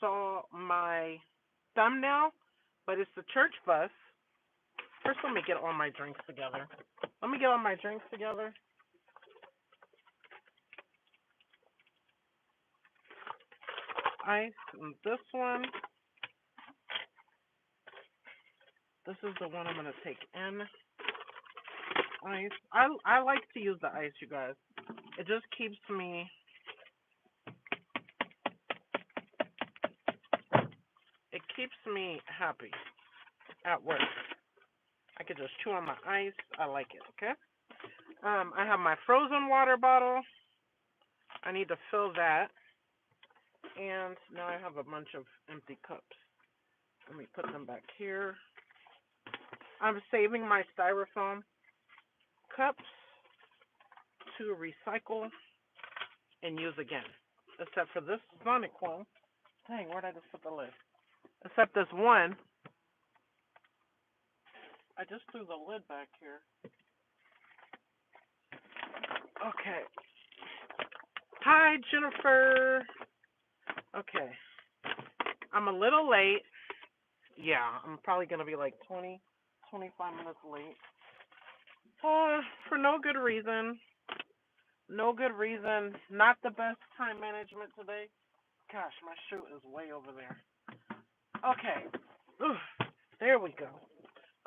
saw my thumbnail, but it's the church bus. First, let me get all my drinks together. Ice, and this one. This is the one I'm going to take in. Ice. I like to use the ice, you guys. It just keeps me happy at work. I could just chew on my ice. I like it, okay? I have my frozen water bottle. I need to fill that. And now I have a bunch of empty cups. Let me put them back here. I'm saving my styrofoam cups to recycle and use again. Except for this Sonic one. Dang, where'd I just put the lid? Except this one. I just threw the lid back here. Okay. Hi, Jennifer. Okay. I'm a little late. Yeah, I'm probably going to be like 20, 25 minutes late. For no good reason. No good reason. Not the best time management today. Gosh, my shoe is way over there. Okay. There we go.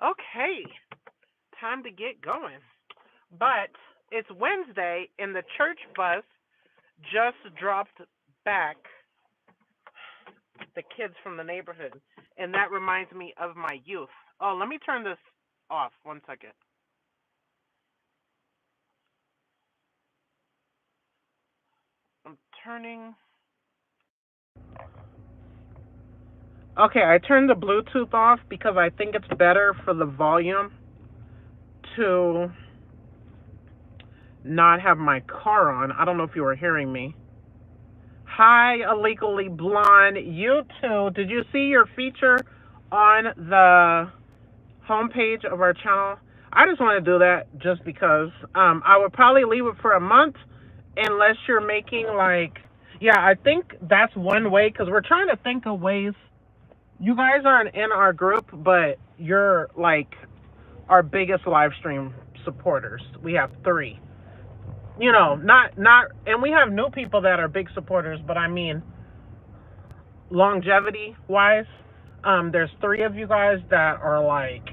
Okay. Time to get going. But it's Wednesday, and the church bus just dropped back the kids from the neighborhood. And that reminds me of my youth. Oh, let me turn this off. 1 second. I'm turning. Okay, I turned the Bluetooth off because I think it's better for the volume to not have my car on. I don't know if you were hearing me. Hi, Illegally Blonde. You too. Did you see your feature on the homepage of our channel? I just want to do that just because. I would probably leave it for a month unless you're making like, yeah, I think that's one way because we're trying to think of ways. You guys aren't in our group, but you're like our biggest live stream supporters. We have 3. You know, not, and we have new people that are big supporters, but I mean, longevity wise, there's 3 of you guys that are like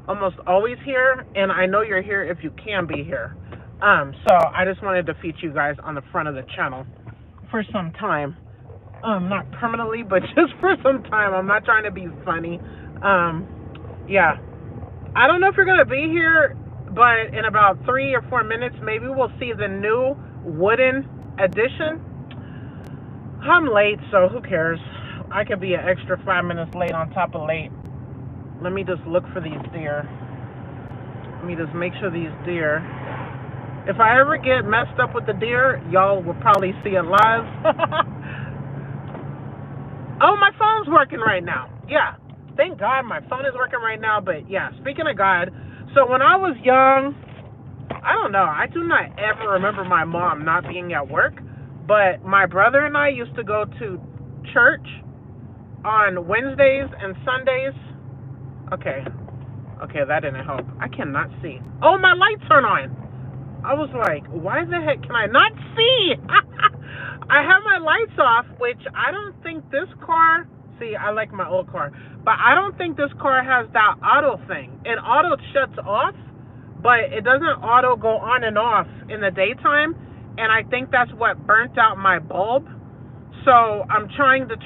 almost always here, and I know you're here if you can be here. So I just wanted to feature you guys on the front of the channel for some time. Not permanently, but just for some time. I'm not trying to be funny. Yeah. I don't know if you're going to be here, but in about 3 or 4 minutes, maybe we'll see the new wooden edition. I'm late, so who cares? I could be an extra 5 minutes late on top of late. Let me just look for these deer. Let me just make sure these deer. If I ever get messed up with the deer, y'all will probably see it live. Oh, my phone's working right now. Yeah. Thank God my phone is working right now. But yeah, speaking of God, so when I was young, I don't know, I do not ever remember my mom not being at work. But my brother and I used to go to church on Wednesdays and Sundays. Okay, that didn't help. I cannot see. Oh, my lights aren't on. I was like, why the heck can I not see? I have my lights off, which I don't think this car, see, I like my old car, but I don't think this car has that auto thing. It auto shuts off, but it doesn't auto go on and off in the daytime, and I think that's what burnt out my bulb. So I'm trying to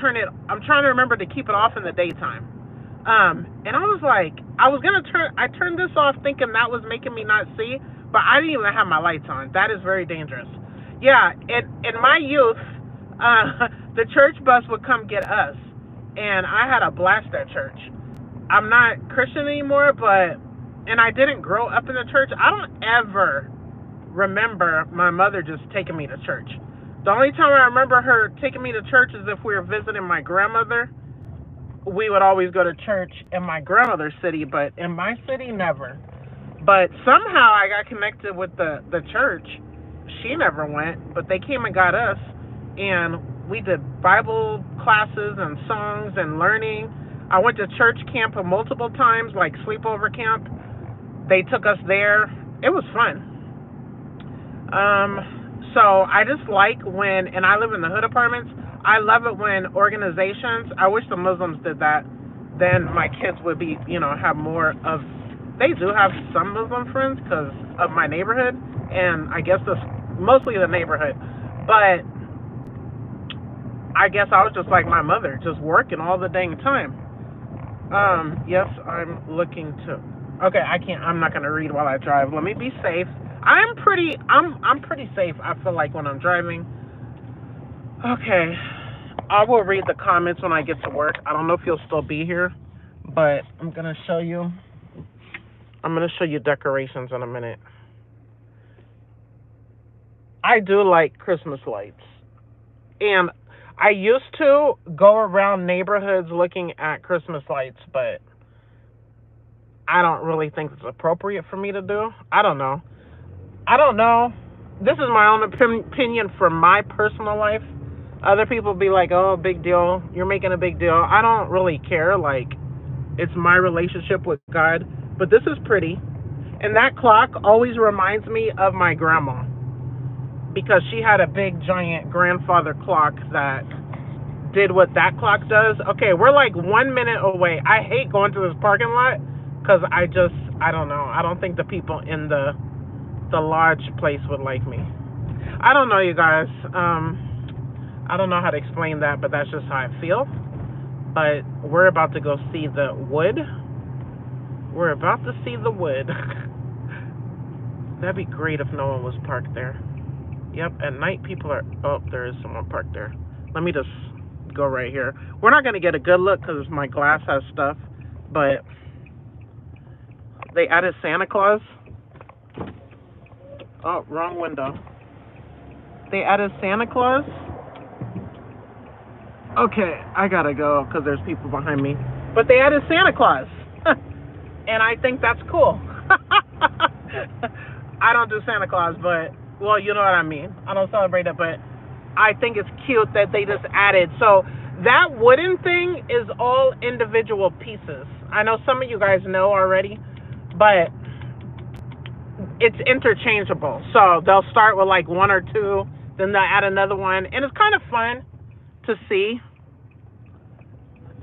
remember to keep it off in the daytime. And I was like, I turned this off thinking that was making me not see, but I didn't even have my lights on. That is very dangerous. Yeah, in my youth, the church bus would come get us, and I had a blast at church. I'm not Christian anymore, and I didn't grow up in the church. I don't ever remember my mother just taking me to church. The only time I remember her taking me to church is if we were visiting my grandmother. We would always go to church in my grandmother's city, but in my city, never. But somehow I got connected with the church. She never went, but they came and got us, and we did Bible classes and songs and learning. I went to church camp multiple times, like sleepover camp. They took us there. It was fun. So I just like when, and I live in the hood apartments, I love it when organizations, I wish the Muslims did that, then my kids would be, have more of, they do have some Muslim friends because of my neighborhood, and I guess this, mostly the neighborhood, but I guess I was just like my mother, just working all the dang time. Yes, I'm looking to, okay, I'm not going to read while I drive. Let me be safe. I'm pretty safe, I feel like, when I'm driving. Okay, I will read the comments when I get to work. I don't know if you'll still be here, but I'm going to show you decorations in a minute. I do like Christmas lights. And I used to go around neighborhoods looking at Christmas lights, but I don't really think it's appropriate for me to do. I don't know. This is my own opinion for my personal life. Other people be like, oh, big deal. You're making a big deal. I don't really care. Like, it's my relationship with God. But this is pretty. And that clock always reminds me of my grandma, because she had a big, giant grandfather clock that did what that clock does. Okay, we're like 1 minute away. I hate going to this parking lot because I don't know. I don't think the people in the lodge place would like me. I don't know, you guys. I don't know how to explain that, but that's just how I feel. But we're about to go see the wood. We're about to see the wood. That'd be great if no one was parked there. Yep, at night people are... Oh, there is someone parked there. Let me just go right here. We're not going to get a good look because my glass has stuff, but they added Santa Claus. Oh, wrong window. They added Santa Claus. Okay, I gotta go because there's people behind me. But they added Santa Claus. And I think that's cool. I don't do Santa Claus, but, well, you know what I mean. I don't celebrate it, but I think it's cute that they just added. So that wooden thing is all individual pieces. I know some of you guys know already, but it's interchangeable. So they'll start with like one or two, then they'll add another one, and it's kind of fun to see.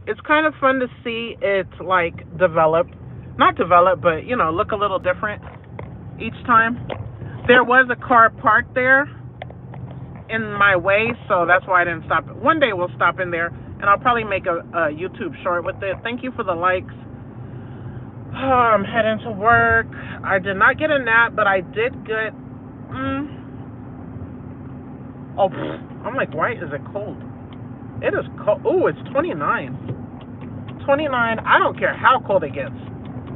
It's kind of fun to see it like not develop, but look a little different each time. There was a car parked there in my way, so that's why I didn't stop. One day we'll stop in there, and I'll probably make a YouTube short with it. Thank you for the likes. I'm heading to work. I did not get a nap, but I did get... I'm like, why is it cold? It is cold. Ooh, it's 29. 29. I don't care how cold it gets.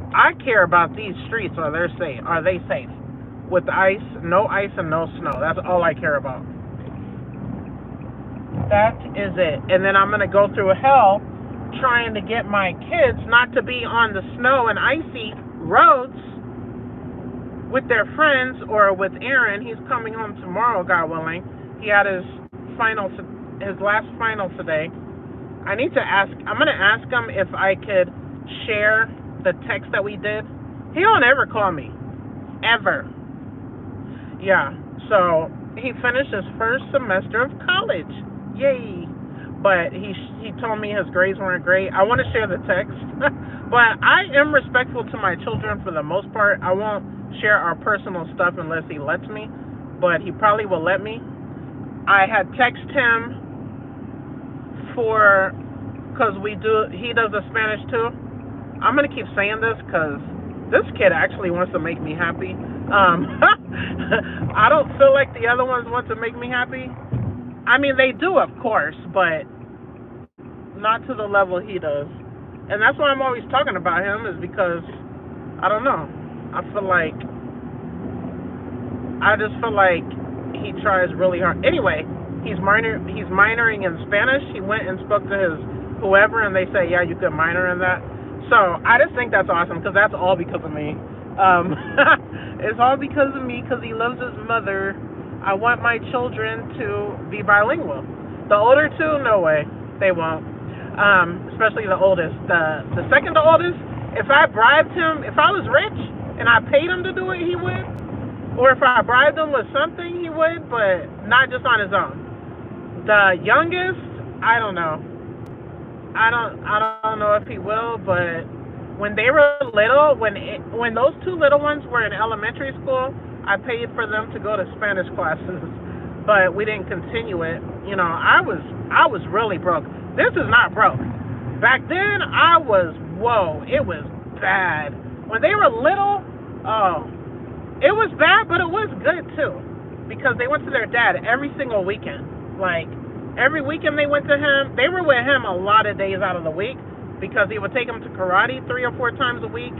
I care about these streets. Are they safe? With ice, no ice, and no snow. That's all I care about. That is it. And then I'm going to go through hell trying to get my kids not to be on the snow and icy roads with their friends or with Aaron. He's coming home tomorrow, God willing. He had his last final today. I'm going to ask him if I could share the text that we did. He don't ever call me. Ever. Yeah. So he finished his first semester of college. Yay. But he told me his grades weren't great. I want to share the text. But I am respectful to my children for the most part. I won't share our personal stuff unless he lets me. But he probably will let me. I had texted him because he does the Spanish too. I'm going to keep saying this because this kid actually wants to make me happy. I don't feel like the other ones want to make me happy. I mean, they do, of course, but not to the level he does. And that's why I'm always talking about him, is because, I don't know, I just feel like he tries really hard. Anyway, he's minoring in Spanish. He went and spoke to his whoever, and they say, yeah, you could minor in that. So I just think that's awesome, because that's all because of me. It's all because of me, because he loves his mother. I want my children to be bilingual. The older two, no way, they won't. Especially the oldest. The second to oldest, if I bribed him, if I was rich and I paid him to do it, he would. Or if I bribed him with something, he would, but not just on his own. The youngest, I don't know. I don't know if he will, but when they were little, when those two little ones were in elementary school, I paid for them to go to Spanish classes, but we didn't continue it. You know, I was really broke. This is not broke. Back then, it was bad. When they were little, oh, it was bad, but it was good too, because they went to their dad every single weekend. Like, every weekend they went to him. They were with him a lot of days out of the week, because he would take them to karate 3 or 4 times a week.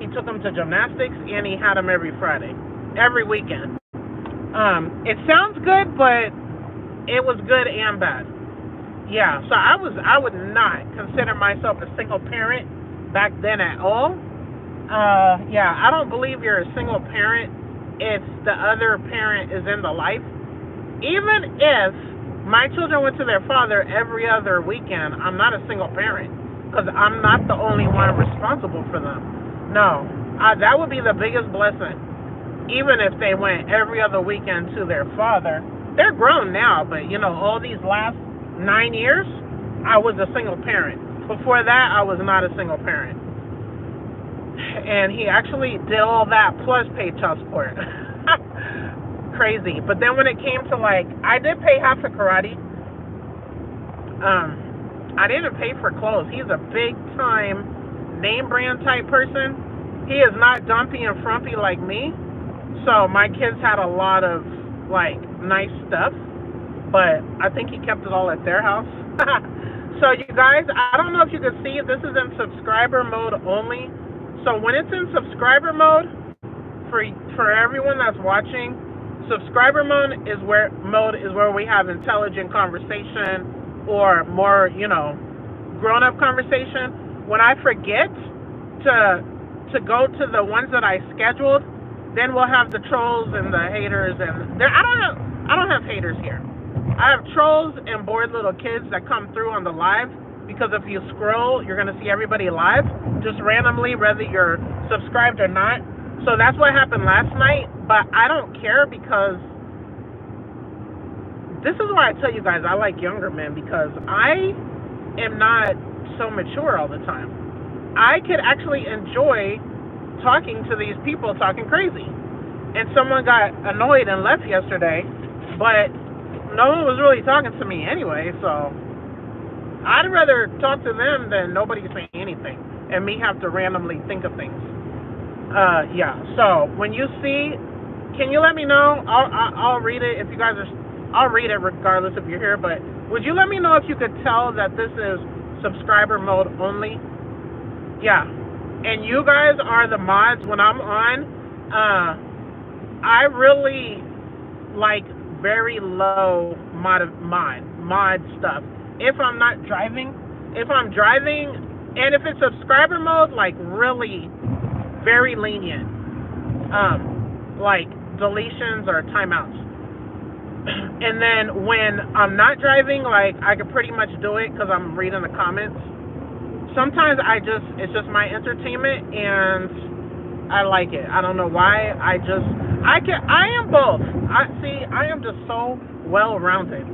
He took them to gymnastics, and he had them every Friday, every weekend. It sounds good, but it was good and bad. Yeah, so I would not consider myself a single parent back then at all. Yeah, I don't believe you're a single parent if the other parent is in the life. Even if my children went to their father every other weekend, I'm not a single parent, because I'm not the only one responsible for them. No, that would be the biggest blessing. Even if they went every other weekend to their father. They're grown now, but you know, all these last 9 years, I was a single parent. Before that, I was not a single parent. And he actually did all that plus paid child support. Crazy. But then when it came to, like, I did pay half for karate. I didn't pay for clothes. He's a big time name brand type person. He is not dumpy and frumpy like me. So my kids had a lot of, like, nice stuff, but I think he kept it all at their house. So you guys, I don't know if you can see, this is in subscriber mode only. So when it's in subscriber mode, for everyone that's watching, subscriber mode is where we have intelligent conversation or more, you know, grown-up conversation. When I forget to go to the ones that I scheduled, then we'll have the trolls and the haters, and I don't have haters here. I have trolls and bored little kids that come through on the live, because if you scroll, you're going to see everybody live, just randomly, whether you're subscribed or not. So that's what happened last night, but I don't care, because this is why I tell you guys I like younger men, because I am not so mature all the time. I could actually enjoy talking to these people talking crazy. And someone got annoyed and left yesterday, but no one was really talking to me anyway, so I'd rather talk to them than nobody saying anything and me have to randomly think of things. Yeah, so when you see, can you let me know? I'll read it if you guys are, I'll read it regardless if you're here, but would you let me know if you could tell that this is subscriber mode only? Yeah. And you guys are the mods when I'm on. I really like very low mod stuff. If I'm not driving, if I'm driving, and if it's subscriber mode, like really very lenient, like deletions or timeouts. And then when I'm not driving, like I can pretty much do it because I'm reading the comments. Sometimes it's just my entertainment, and I like it. I don't know why. I am both. I am just so well-rounded.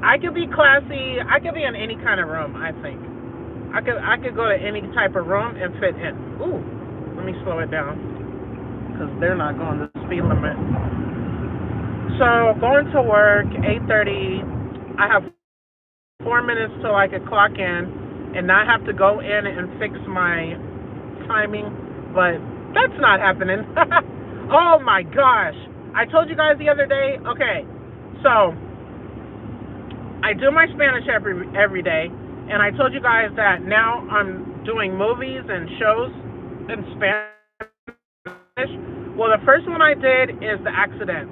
I could be classy. I could be in any kind of room, I think. I could go to any type of room and fit in. Ooh, let me slow it down, because they're not going the speed limit. So, going to work, 8:30. I have 4 minutes till I could clock in. And not have to go in and fix my timing, but that's not happening. Oh my gosh. I told you guys the other day, okay, so I do my Spanish every day, and I told you guys that now I'm doing movies and shows in Spanish. Well, the first one I did is The Accident.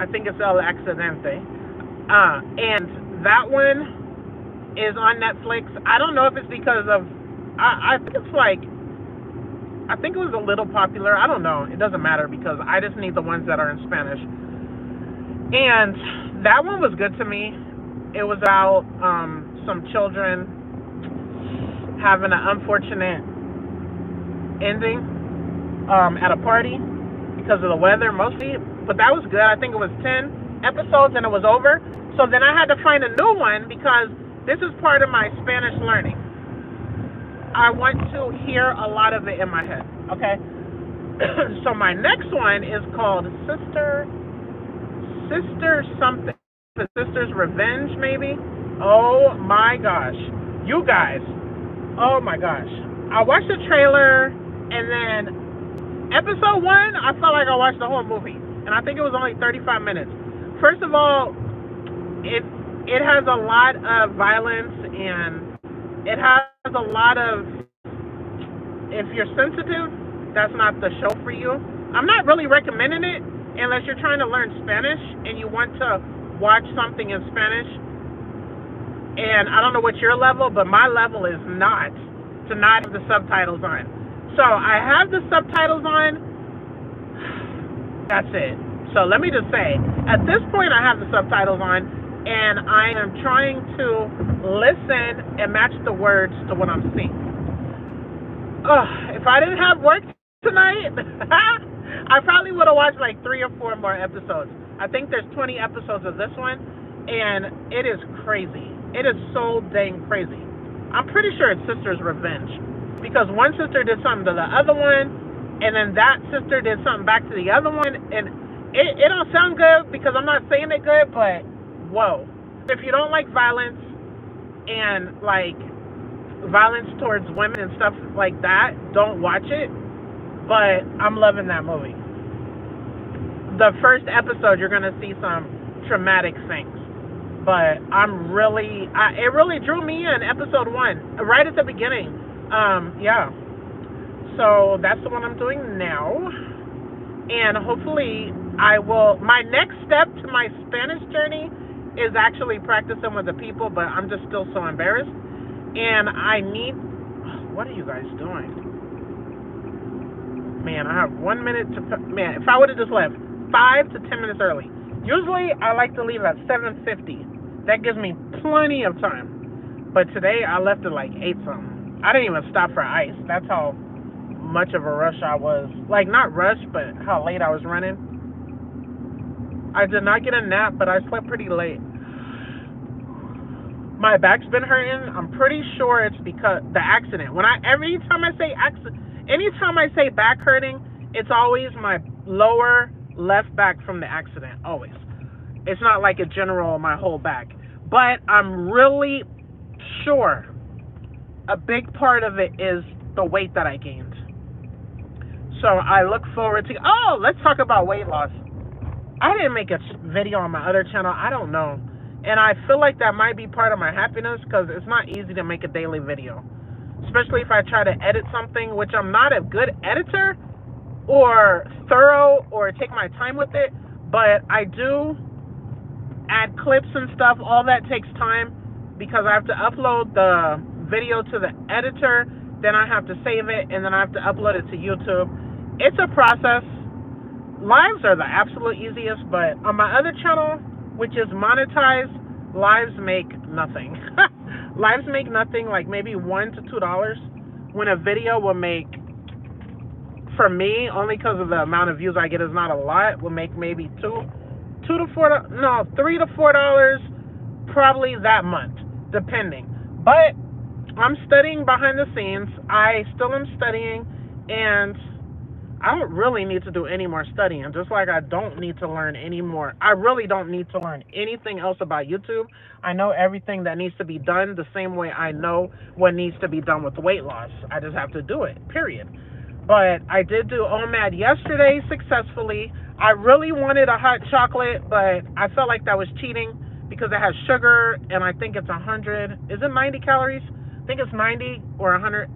I think it's El Accidente. And that one is on Netflix. I don't know if it's because of, I think it's like, I think it was a little popular. I don't know. It doesn't matter, because I just need the ones that are in Spanish. And that one was good to me. It was about some children having an unfortunate ending at a party because of the weather mostly. But that was good. I think it was 10 episodes and it was over. So then I had to find a new one because this is part of my Spanish learning. I want to hear a lot of it in my head. Okay? So my next one is called Sister something. Sister's Revenge, maybe? Oh my gosh. You guys. Oh my gosh. I watched the trailer and then episode 1, I felt like I watched the whole movie. And I think it was only 35 minutes. First of all, it has a lot of violence and it has a lot of, if you're sensitive, that's not the show for you. I'm not really recommending it unless you're trying to learn Spanish and you want to watch something in Spanish. And I don't know what your level, but my level is not to not have the subtitles on. So I have the subtitles on. That's it. So let me just say, at this point I have the subtitles on and I am trying to listen and match the words to what I'm seeing. If I didn't have work tonight, I probably would have watched like 3 or 4 more episodes. I think there's 20 episodes of this one, and it is crazy. It is so dang crazy. I'm pretty sure it's Sister's Revenge, because one sister did something to the other one, and then that sister did something back to the other one, and it don't sound good because I'm not saying it good, but whoa. If you don't like violence and like violence towards women and stuff like that, don't watch it. But I'm loving that movie. The first episode, you're gonna see some traumatic things, but it really drew me in. Episode 1, right at the beginning. Yeah. So that's the one I'm doing now, and hopefully my next step to my Spanish journey is actually practicing with the people, but I'm just still so embarrassed. And what are you guys doing? Man, I have 1 minute man, if I would have just left 5 to 10 minutes early. Usually I like to leave at 7:50. That gives me plenty of time. But today I left at like 8 something. I didn't even stop for ice. That's how much of a rush I was. Like, not rush, but how late I was running. I did not get a nap, but I slept pretty late. My back's been hurting. I'm pretty sure it's because the accident. Anytime I say back hurting, it's always my lower left back from the accident. Always. It's not like a general my whole back. But I'm really sure a big part of it is the weight that I gained. So I look forward to... Oh, let's talk about weight loss. I didn't make a video on my other channel. I don't know. And I feel like that might be part of my happiness because it's not easy to make a daily video. Especially if I try to edit something, which I'm not a good editor or thorough or take my time with it. But I do add clips and stuff. All that takes time because I have to upload the video to the editor. Then I have to save it. And then I have to upload it to YouTube. It's a process. Lives are the absolute easiest. But on my other channel, which is monetized, lives make nothing. Lives make nothing, like maybe $1 to $2, when a video will make, for me, only because of the amount of views I get is not a lot, will make maybe $3 to $4 probably that month, depending. But I'm studying behind the scenes. I still am studying, and I don't really need to do any more studying, just like I don't need to learn any more. I really don't need to learn anything else about YouTube. I know everything that needs to be done the same way I know what needs to be done with weight loss. I just have to do it, period. But I did do OMAD yesterday successfully. I really wanted a hot chocolate, but I felt like that was cheating because it has sugar, and I think it's 100. Is it 90 calories? I think it's 90 or 100.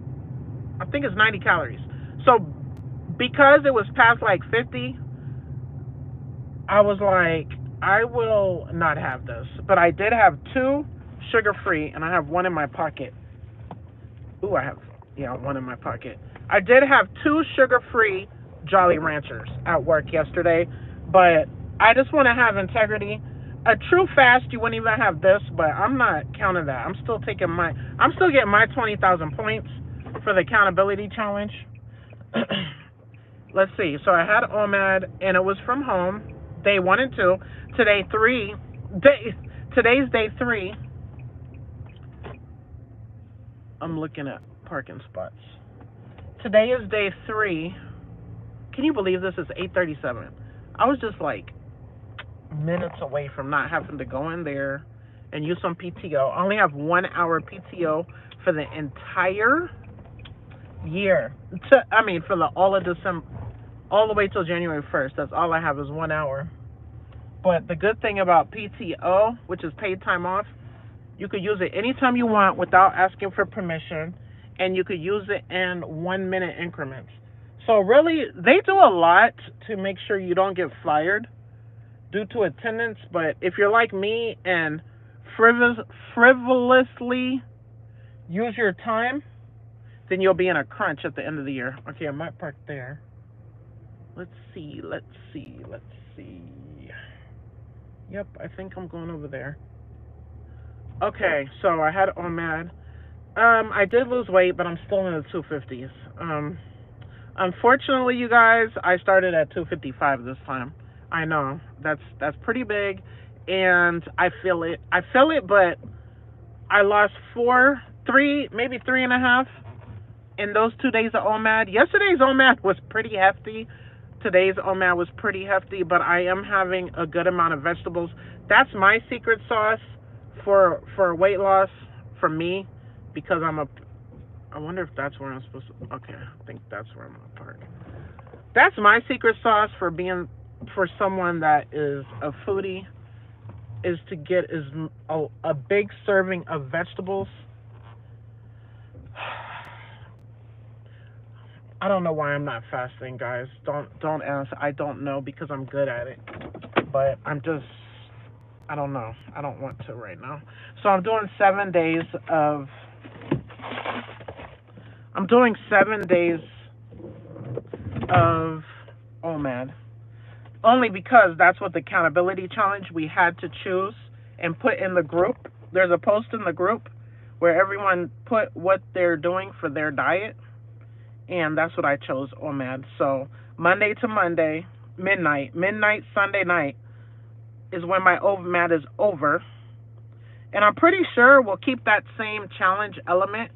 I think it's 90 calories. So because it was past like 50, I was like, I will not have this. But I did have 2 sugar-free, and I have 1 in my pocket. Ooh, I have, one in my pocket. I did have 2 sugar-free Jolly Ranchers at work yesterday, but I just want to have integrity. A true fast, you wouldn't even have this, but I'm not counting that. I'm still getting my 20,000 points for the accountability challenge. Let's see. So I had OMAD, and it was from home, day 1 and 2. Day, today's day 3. I'm looking at parking spots. Today is day 3. Can you believe this is 8:37? I was just like minutes away from not having to go in there and use some PTO. I only have 1 hour PTO for the entire year. For the all of December, all the way till January 1st. That's all I have is 1 hour. But the good thing about PTO, which is paid time off, you could use it anytime you want without asking for permission, and you could use it in 1 minute increments. So really, they do a lot to make sure you don't get fired due to attendance. But if you're like me and frivolously use your time, then you'll be in a crunch at the end of the year. Okay, I might park there. Let's see. Yep, I think I'm going over there. Okay, so I had OMAD. I did lose weight, but I'm still in the 250s. Unfortunately, you guys, I started at 255 this time. I know that's pretty big, and I feel it. But I lost 3, maybe 3.5 in those 2 days of OMAD. Yesterday's OMAD was pretty hefty. Today's OMAD was pretty hefty, but I am having a good amount of vegetables. That's my secret sauce for weight loss for me, because I wonder if that's where I'm supposed to. Okay, I think that's where I'm gonna park. That's my secret sauce for someone that is a foodie, is to get a big serving of vegetables. I don't know why I'm not fasting, guys. Don't ask. I don't know, because I'm good at it. But I don't know. I don't want to right now. So I'm doing 7 days of OMAD. Only because that's what the accountability challenge we had to choose and put in the group. There's a post in the group where everyone put what they're doing for their diet, and that's what I chose, OMAD. So Monday to Monday, midnight Sunday night is when my OMAD is over. And I'm pretty sure we'll keep that same challenge element.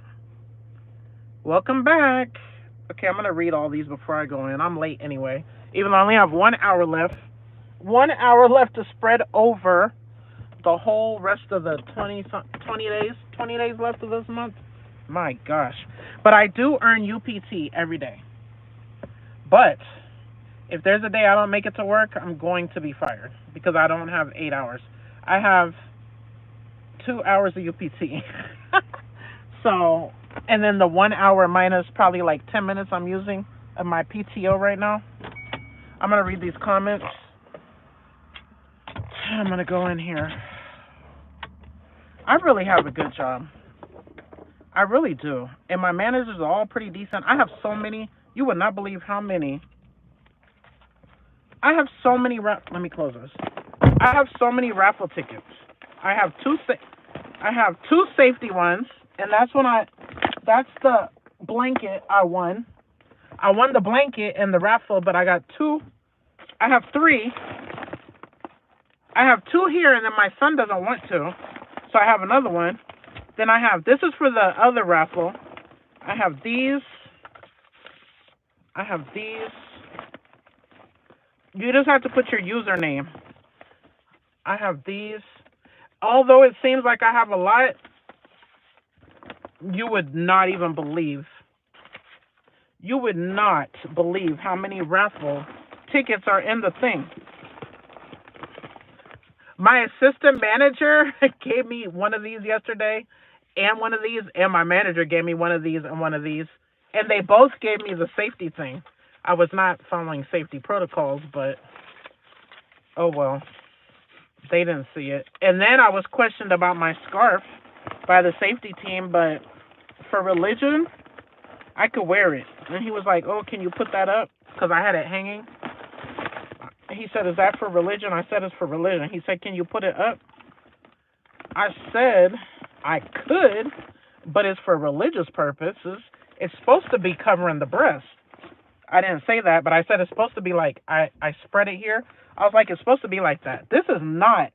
Welcome back. Okay, I'm going to read all these before I go in. I'm late anyway. Even though I only have 1 hour left. 1 hour left to spread over the whole rest of the 20 days left of this month. My gosh. But I do earn UPT every day. But if there's a day I don't make it to work, I'm going to be fired, because I don't have 8 hours. I have 2 hours of UPT. So, and then the 1 hour minus probably like 10 minutes I'm using of my PTO right now. I'm going to read these comments. I'm going to go in here. I really have a good job. I really do. And my managers are all pretty decent. I have so many. You would not believe how many. I have so many. Let me close this. I have so many raffle tickets. I have two safety ones, and that's the blanket I won. I won the blanket in the raffle, but I got 2. I have 3. I have 2 here, and then my son doesn't want to, so I have another one. Then this is for the other raffle. I have these. You just have to put your username. I have these. Although it seems like I have a lot, you would not even believe. You would not believe how many raffle tickets are in the thing. My assistant manager gave me one of these yesterday, and one of these, and my manager gave me one of these and one of these, and they both gave me the safety thing. I was not following safety protocols, but oh well. They didn't see it. And then I was questioned about my scarf by the safety team, but for religion, I could wear it. And he was like, oh, can you put that up? Because I had it hanging. He said, is that for religion? I said, it's for religion. He said, can you put it up? I said, I could, but it's for religious purposes. It's supposed to be covering the breast. I didn't say that, but I said it's supposed to be like, I spread it here. I was like, it's supposed to be like that. This is my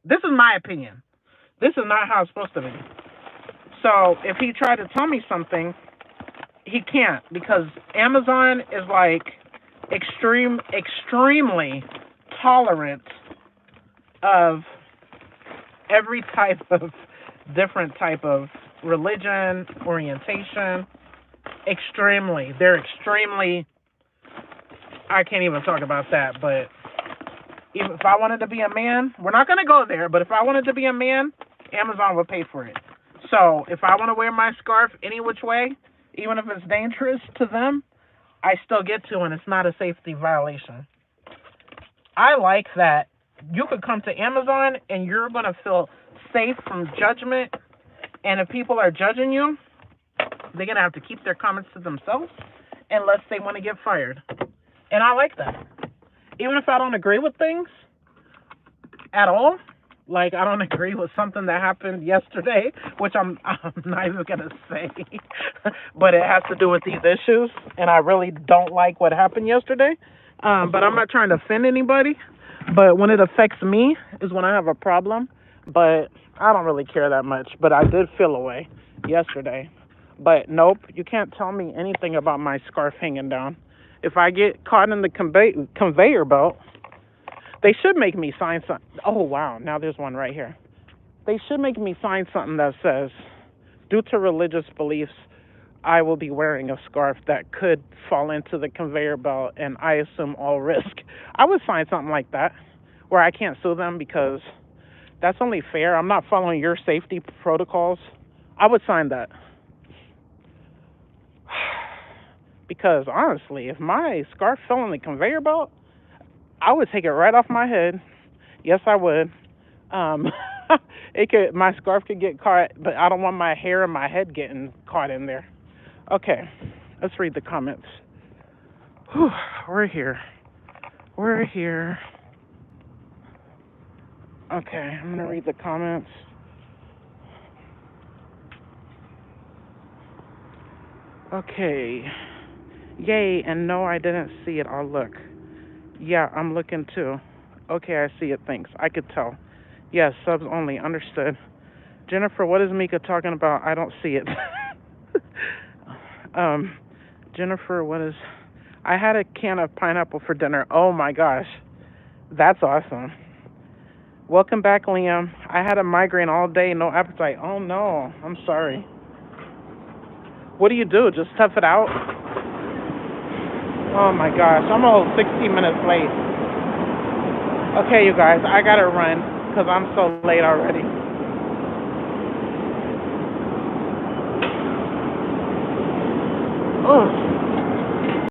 opinion. This is not how it's supposed to be. So if he tried to tell me something, he can't, because Amazon is like extremely tolerant of every type of different type of religion, orientation. Extremely. They're extremely, I can't even talk about that, but even if I wanted to be a man, we're not going to go there, but if I wanted to be a man, Amazon would pay for it. So if I want to wear my scarf any which way, even if it's dangerous to them, I still get to, and it's not a safety violation. I like that you could come to Amazon and you're going to feel safe from judgment, and if people are judging you, they're going to have to keep their comments to themselves unless they want to get fired. And I like that. Even if I don't agree with things at all, like I don't agree with something that happened yesterday, which I'm not even going to say, but it has to do with these issues, and I really don't like what happened yesterday. But I'm not trying to offend anybody, but when it affects me is when I have a problem. But I don't really care that much, but I did feel away yesterday. But nope, you can't tell me anything about my scarf hanging down. If I get caught in the conveyor belt, they should make me sign something. Oh, wow, now there's one right here. They should make me sign something that says, due to religious beliefs, I will be wearing a scarf that could fall into the conveyor belt, and I assume all risk. I would sign something like that, where I can't sue them because that's only fair. I'm not following your safety protocols. I would sign that. Because honestly, if my scarf fell in the conveyor belt, I would take it right off my head. Yes, I would. My scarf could get caught, but I don't want my hair and my head getting caught in there. Okay, let's read the comments. Whew, we're here. Okay, I'm gonna read the comments. Okay. Yay, and no, I didn't see it. I'll look. Yeah, I'm looking too. Okay, I see it. Thanks. I could tell. Yes, subs only. Understood. Jennifer, what is Mika talking about? I don't see it. Jennifer, what is... I had a can of pineapple for dinner. Oh my gosh. That's awesome. Welcome back, Liam. I had a migraine all day, no appetite. Oh no, I'm sorry. What do you do? Just tough it out? Oh my gosh, I'm almost 60 minutes late. Okay, you guys, I gotta run because I'm so late already.